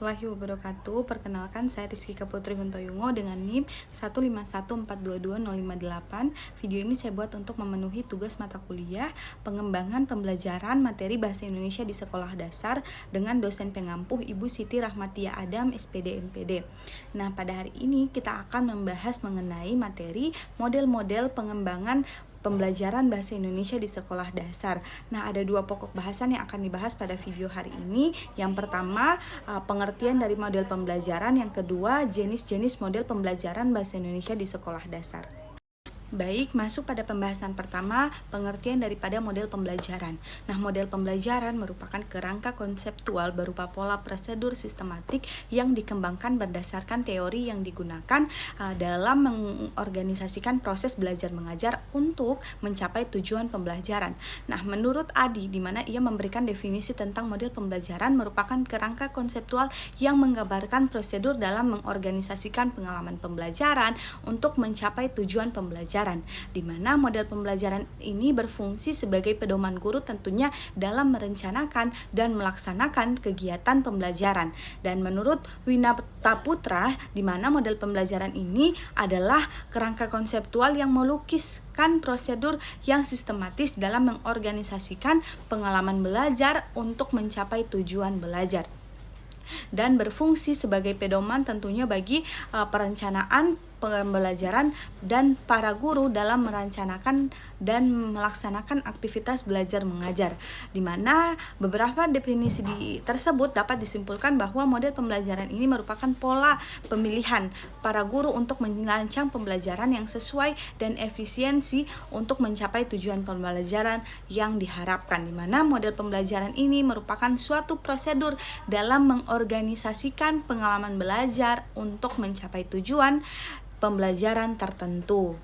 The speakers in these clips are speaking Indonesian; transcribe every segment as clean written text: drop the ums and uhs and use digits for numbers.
warahmatullahi wabarakatuh. Perkenalkan, saya Rizkyka Putri Huntoyungo dengan NIM 151422058. Video ini saya buat untuk memenuhi tugas mata kuliah pengembangan pembelajaran materi bahasa Indonesia di sekolah dasar dengan dosen pengampuh Ibu Siti Rahmatia Adam, SPD NPD. Nah, pada hari ini kita akan membahas mengenai materi model-model pengembangan pembelajaran bahasa Indonesia di sekolah dasar. Nah, ada dua pokok bahasan yang akan dibahas pada video hari ini. Yang pertama, pengertian dari model pembelajaran. Yang kedua, jenis-jenis model pembelajaran bahasa Indonesia di sekolah dasar. Baik, masuk pada pembahasan pertama, pengertian daripada model pembelajaran. Nah, model pembelajaran merupakan kerangka konseptual berupa pola prosedur sistematik yang dikembangkan berdasarkan teori yang digunakan dalam mengorganisasikan proses belajar mengajar untuk mencapai tujuan pembelajaran. Nah, menurut Adi, di mana ia memberikan definisi tentang model pembelajaran merupakan kerangka konseptual yang menggambarkan prosedur dalam mengorganisasikan pengalaman pembelajaran untuk mencapai tujuan pembelajaran, di mana model pembelajaran ini berfungsi sebagai pedoman guru tentunya dalam merencanakan dan melaksanakan kegiatan pembelajaran. Dan menurut Winata Putra, di mana model pembelajaran ini adalah kerangka konseptual yang melukiskan prosedur yang sistematis dalam mengorganisasikan pengalaman belajar untuk mencapai tujuan belajar, dan berfungsi sebagai pedoman tentunya bagi perencanaan pembelajaran dan para guru dalam merencanakan dan melaksanakan aktivitas belajar mengajar, di mana beberapa definisi tersebut dapat disimpulkan bahwa model pembelajaran ini merupakan pola pemilihan para guru untuk merancang pembelajaran yang sesuai dan efisiensi untuk mencapai tujuan pembelajaran yang diharapkan, di mana model pembelajaran ini merupakan suatu prosedur dalam mengorganisasikan pengalaman belajar untuk mencapai tujuan pembelajaran tertentu.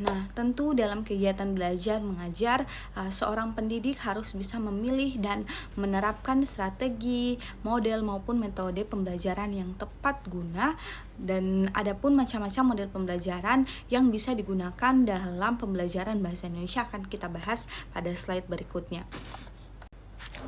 Nah, tentu dalam kegiatan belajar mengajar, seorang pendidik harus bisa memilih dan menerapkan strategi, model maupun metode pembelajaran yang tepat guna, dan adapun macam-macam model pembelajaran yang bisa digunakan dalam pembelajaran bahasa Indonesia akan kita bahas pada slide berikutnya.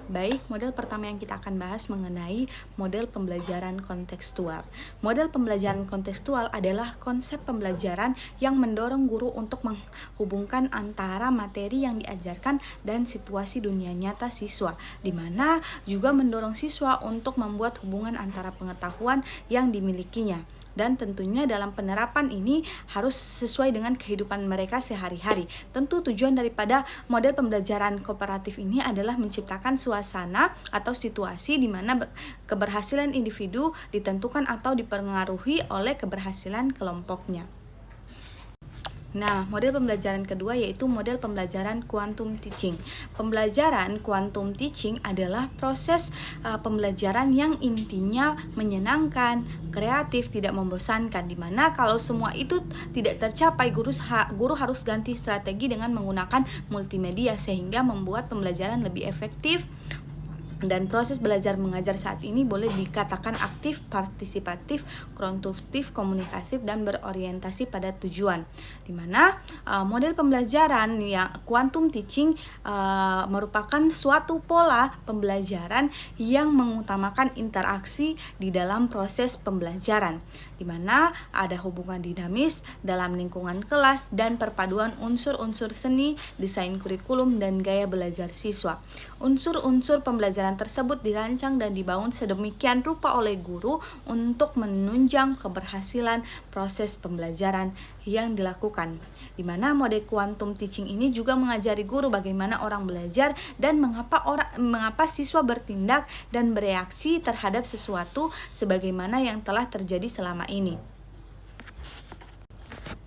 Baik, model pertama yang kita akan bahas mengenai model pembelajaran kontekstual. Model pembelajaran kontekstual adalah konsep pembelajaran yang mendorong guru untuk menghubungkan antara materi yang diajarkan dan situasi dunia nyata siswa, di mana juga mendorong siswa untuk membuat hubungan antara pengetahuan yang dimilikinya. Dan tentunya dalam penerapan ini harus sesuai dengan kehidupan mereka sehari-hari. Tentu tujuan daripada model pembelajaran kooperatif ini adalah menciptakan suasana atau situasi di mana keberhasilan individu ditentukan atau dipengaruhi oleh keberhasilan kelompoknya. Nah, model pembelajaran kedua yaitu model pembelajaran quantum teaching. Pembelajaran quantum teaching adalah proses pembelajaran yang intinya menyenangkan, kreatif, tidak membosankan, di mana kalau semua itu tidak tercapai, guru harus ganti strategi dengan menggunakan multimedia sehingga membuat pembelajaran lebih efektif. Dan proses belajar mengajar saat ini boleh dikatakan aktif, partisipatif, konstruktif, komunikatif, dan berorientasi pada tujuan. Di mana model pembelajaran yang quantum teaching merupakan suatu pola pembelajaran yang mengutamakan interaksi di dalam proses pembelajaran, di mana ada hubungan dinamis dalam lingkungan kelas dan perpaduan unsur-unsur seni, desain kurikulum, dan gaya belajar siswa. Unsur-unsur pembelajaran tersebut dirancang dan dibangun sedemikian rupa oleh guru untuk menunjang keberhasilan proses pembelajaran yang dilakukan, di mana model quantum teaching ini juga mengajari guru bagaimana orang belajar dan mengapa siswa bertindak dan bereaksi terhadap sesuatu sebagaimana yang telah terjadi selama ini.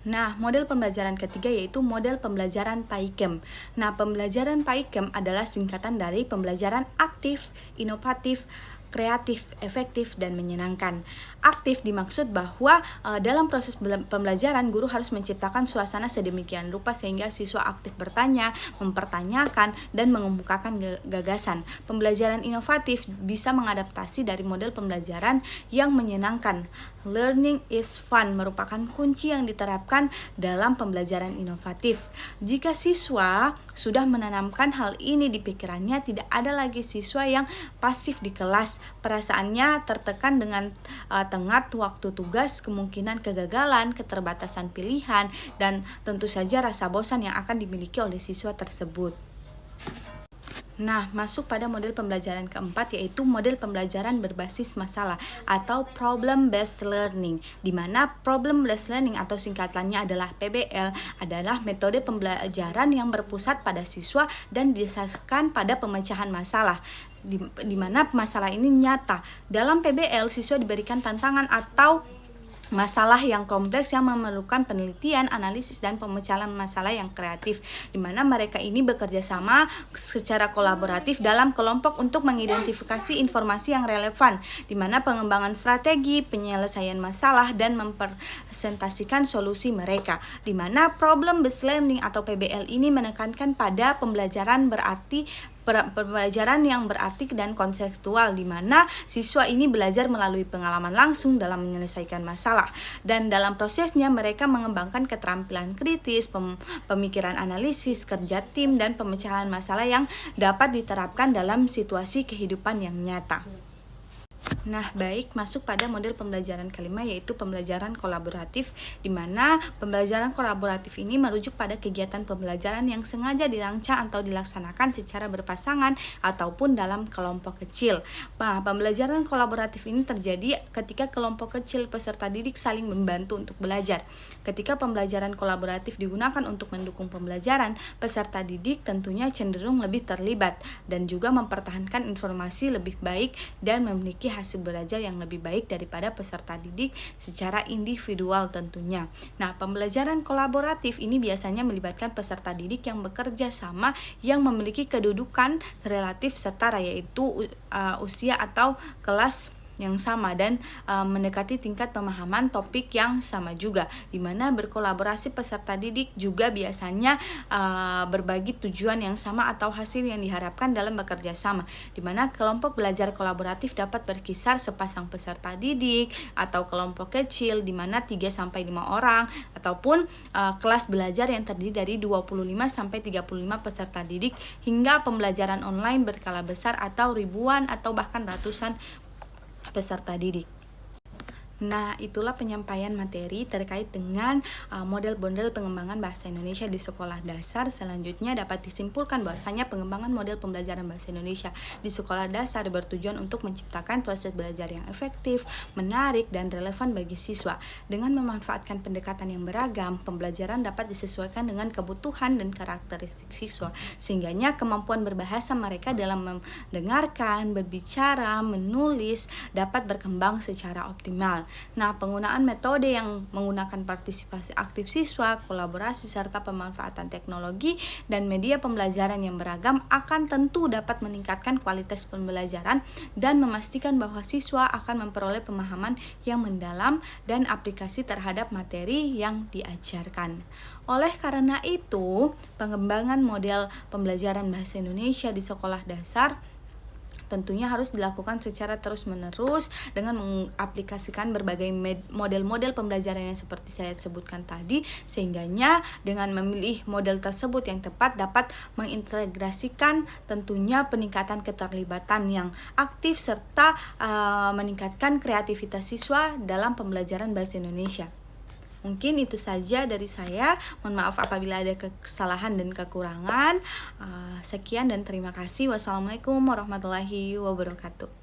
Nah, model pembelajaran ketiga yaitu model pembelajaran PAIKEM. Nah, pembelajaran PAIKEM adalah singkatan dari pembelajaran aktif, inovatif, kreatif, efektif, dan menyenangkan. Aktif dimaksud bahwa dalam proses pembelajaran guru harus menciptakan suasana sedemikian rupa sehingga siswa aktif bertanya, mempertanyakan, dan mengemukakan gagasan. Pembelajaran inovatif bisa mengadaptasi dari model pembelajaran yang menyenangkan. Learning is fun merupakan kunci yang diterapkan dalam pembelajaran inovatif. Jika siswa sudah menanamkan hal ini di pikirannya, tidak ada lagi siswa yang pasif di kelas, Perasaannya tertekan dengan tenggat waktu tugas, kemungkinan kegagalan, keterbatasan pilihan, dan tentu saja rasa bosan yang akan dimiliki oleh siswa tersebut. Nah, masuk pada model pembelajaran keempat, yaitu model pembelajaran berbasis masalah atau problem based learning, di mana problem based learning atau singkatannya adalah PBL adalah metode pembelajaran yang berpusat pada siswa dan didasarkan pada pemecahan masalah. Di mana masalah ini nyata. Dalam PBL, siswa diberikan tantangan atau masalah yang kompleks yang memerlukan penelitian, analisis, dan pemecahan masalah yang kreatif, di mana mereka ini bekerja sama secara kolaboratif dalam kelompok untuk mengidentifikasi informasi yang relevan, di mana pengembangan strategi, penyelesaian masalah, dan mempresentasikan solusi mereka, di mana problem based learning atau PBL ini menekankan pada pembelajaran yang berarti dan kontekstual, di mana siswa ini belajar melalui pengalaman langsung dalam menyelesaikan masalah, dan dalam prosesnya mereka mengembangkan keterampilan kritis, pemikiran analisis, kerja tim, dan pemecahan masalah yang dapat diterapkan dalam situasi kehidupan yang nyata. Nah, baik, masuk pada model pembelajaran kelima, yaitu pembelajaran kolaboratif, di mana pembelajaran kolaboratif ini merujuk pada kegiatan pembelajaran yang sengaja dirancang atau dilaksanakan secara berpasangan ataupun dalam kelompok kecil. Nah, pembelajaran kolaboratif ini terjadi ketika kelompok kecil peserta didik saling membantu untuk belajar. Ketika pembelajaran kolaboratif digunakan untuk mendukung pembelajaran, peserta didik tentunya cenderung lebih terlibat dan juga mempertahankan informasi lebih baik dan memiliki hasil belajar yang lebih baik daripada peserta didik secara individual tentunya. Nah, pembelajaran kolaboratif ini biasanya melibatkan peserta didik yang bekerja sama, yang memiliki kedudukan relatif setara, yaitu usia atau kelas yang sama, dan mendekati tingkat pemahaman topik yang sama juga, di mana berkolaborasi peserta didik juga biasanya berbagi tujuan yang sama atau hasil yang diharapkan dalam bekerja sama, di mana kelompok belajar kolaboratif dapat berkisar sepasang peserta didik atau kelompok kecil di mana 3-5 orang, ataupun kelas belajar yang terdiri dari 25-35 peserta didik, hingga pembelajaran online berskala besar atau ribuan atau bahkan ratusan peserta didik. Nah, itulah penyampaian materi terkait dengan model-model pengembangan bahasa Indonesia di sekolah dasar. Selanjutnya dapat disimpulkan bahwasanya pengembangan model pembelajaran bahasa Indonesia di sekolah dasar bertujuan untuk menciptakan proses belajar yang efektif, menarik, dan relevan bagi siswa. Dengan memanfaatkan pendekatan yang beragam, pembelajaran dapat disesuaikan dengan kebutuhan dan karakteristik siswa, sehingganya kemampuan berbahasa mereka dalam mendengarkan, berbicara, menulis dapat berkembang secara optimal. Nah, penggunaan metode yang menggunakan partisipasi aktif siswa, kolaborasi, serta pemanfaatan teknologi dan media pembelajaran yang beragam akan tentu dapat meningkatkan kualitas pembelajaran dan memastikan bahwa siswa akan memperoleh pemahaman yang mendalam dan aplikasi terhadap materi yang diajarkan. Oleh karena itu, pengembangan model pembelajaran bahasa Indonesia di sekolah dasar tentunya harus dilakukan secara terus-menerus dengan mengaplikasikan berbagai model-model pembelajaran yang seperti saya sebutkan tadi, sehingganya dengan memilih model tersebut yang tepat dapat mengintegrasikan tentunya peningkatan keterlibatan yang aktif serta meningkatkan kreativitas siswa dalam pembelajaran bahasa Indonesia. Mungkin itu saja dari saya. Mohon maaf apabila ada kesalahan dan kekurangan. Sekian dan terima kasih. Wassalamualaikum warahmatullahi wabarakatuh.